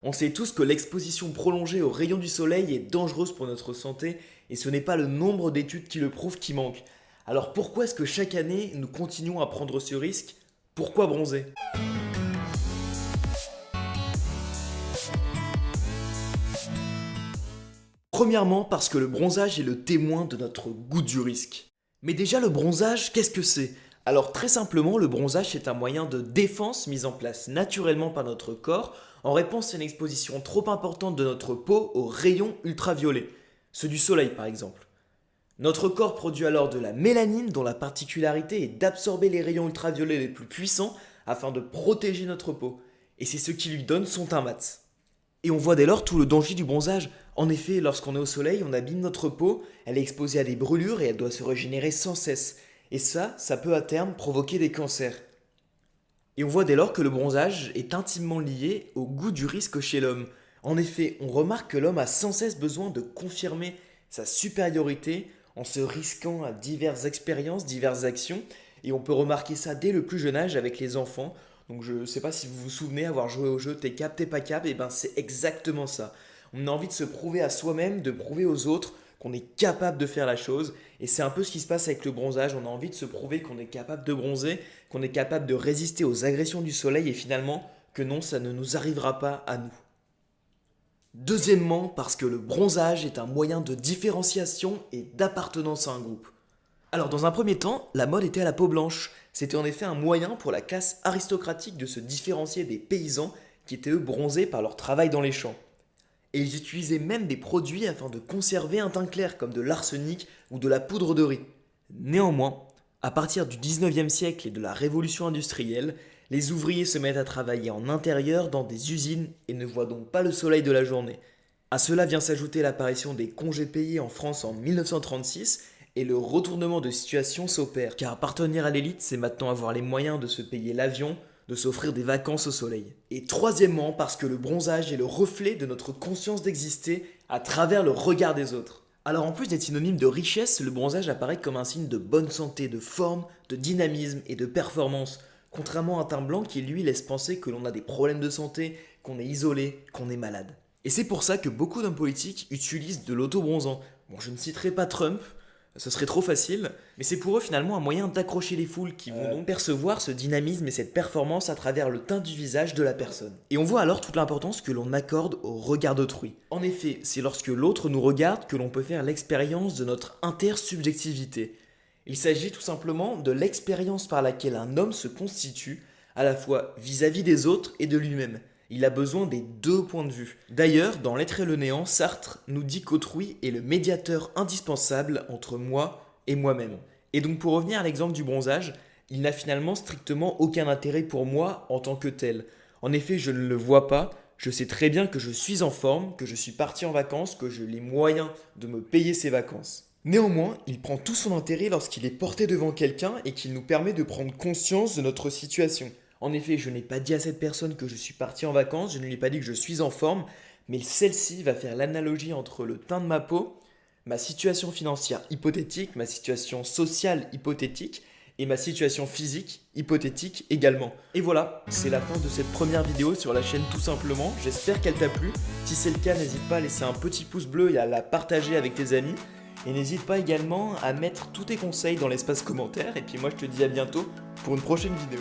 On sait tous que l'exposition prolongée aux rayons du soleil est dangereuse pour notre santé et ce n'est pas le nombre d'études qui le prouvent qui manque. Alors pourquoi est-ce que chaque année nous continuons à prendre ce risque? Pourquoi bronzer? Premièrement parce que le bronzage est le témoin de notre goût du risque. Mais déjà le bronzage, qu'est-ce que c'est? Alors très simplement, le bronzage est un moyen de défense mis en place naturellement par notre corps en réponse à une exposition trop importante de notre peau aux rayons ultraviolets, ceux du soleil par exemple. Notre corps produit alors de la mélanine dont la particularité est d'absorber les rayons ultraviolets les plus puissants afin de protéger notre peau. Et c'est ce qui lui donne son teint mat. Et on voit dès lors tout le danger du bronzage. En effet, lorsqu'on est au soleil, on abîme notre peau, elle est exposée à des brûlures et elle doit se régénérer sans cesse. Et ça peut à terme provoquer des cancers. Et on voit dès lors que le bronzage est intimement lié au goût du risque chez l'homme. En effet, on remarque que l'homme a sans cesse besoin de confirmer sa supériorité en se risquant à diverses expériences, diverses actions. Et on peut remarquer ça dès le plus jeune âge avec les enfants. Donc je ne sais pas si vous vous souvenez avoir joué au jeu T'es cap, t'es pas cap, et ben c'est exactement ça. On a envie de se prouver à soi-même, de prouver aux autres qu'on est capable de faire la chose. Et c'est un peu ce qui se passe avec le bronzage. On a envie de se prouver qu'on est capable de bronzer, qu'on est capable de résister aux agressions du soleil et finalement que non, ça ne nous arrivera pas à nous. Deuxièmement, parce que le bronzage est un moyen de différenciation et d'appartenance à un groupe. Alors dans un premier temps, la mode était à la peau blanche. C'était en effet un moyen pour la classe aristocratique de se différencier des paysans qui étaient eux bronzés par leur travail dans les champs. Et ils utilisaient même des produits afin de conserver un teint clair comme de l'arsenic ou de la poudre de riz. Néanmoins, à partir du 19e siècle et de la révolution industrielle, les ouvriers se mettent à travailler en intérieur dans des usines et ne voient donc pas le soleil de la journée. À cela vient s'ajouter l'apparition des congés payés en France en 1936 et le retournement de situation s'opère, car appartenir à l'élite, c'est maintenant avoir les moyens de se payer l'avion, de s'offrir des vacances au soleil. Et troisièmement, parce que le bronzage est le reflet de notre conscience d'exister à travers le regard des autres. Alors en plus d'être synonyme de richesse, le bronzage apparaît comme un signe de bonne santé, de forme, de dynamisme et de performance, contrairement à un teint blanc qui lui laisse penser que l'on a des problèmes de santé, qu'on est isolé, qu'on est malade. Et c'est pour ça que beaucoup d'hommes politiques utilisent de l'auto-bronzant. Bon, je ne citerai pas Trump, ce serait trop facile, mais c'est pour eux finalement un moyen d'accrocher les foules qui vont donc percevoir ce dynamisme et cette performance à travers le teint du visage de la personne. Et on voit alors toute l'importance que l'on accorde au regard d'autrui. En effet, c'est lorsque l'autre nous regarde que l'on peut faire l'expérience de notre intersubjectivité. Il s'agit tout simplement de l'expérience par laquelle un homme se constitue, à la fois vis-à-vis des autres et de lui-même. Il a besoin des deux points de vue. D'ailleurs, dans L'être et le néant, Sartre nous dit qu'autrui est le médiateur indispensable entre moi et moi-même. Et donc pour revenir à l'exemple du bronzage, il n'a finalement strictement aucun intérêt pour moi en tant que tel. En effet, je ne le vois pas, je sais très bien que je suis en forme, que je suis parti en vacances, que j'ai les moyens de me payer ces vacances. Néanmoins, il prend tout son intérêt lorsqu'il est porté devant quelqu'un et qu'il nous permet de prendre conscience de notre situation. En effet, je n'ai pas dit à cette personne que je suis parti en vacances, je ne lui ai pas dit que je suis en forme, mais celle-ci va faire l'analogie entre le teint de ma peau, ma situation financière hypothétique, ma situation sociale hypothétique et ma situation physique hypothétique également. Et voilà, c'est la fin de cette première vidéo sur la chaîne tout simplement. J'espère qu'elle t'a plu. Si c'est le cas, n'hésite pas à laisser un petit pouce bleu et à la partager avec tes amis. Et n'hésite pas également à mettre tous tes conseils dans l'espace commentaire. Et puis moi je te dis à bientôt pour une prochaine vidéo.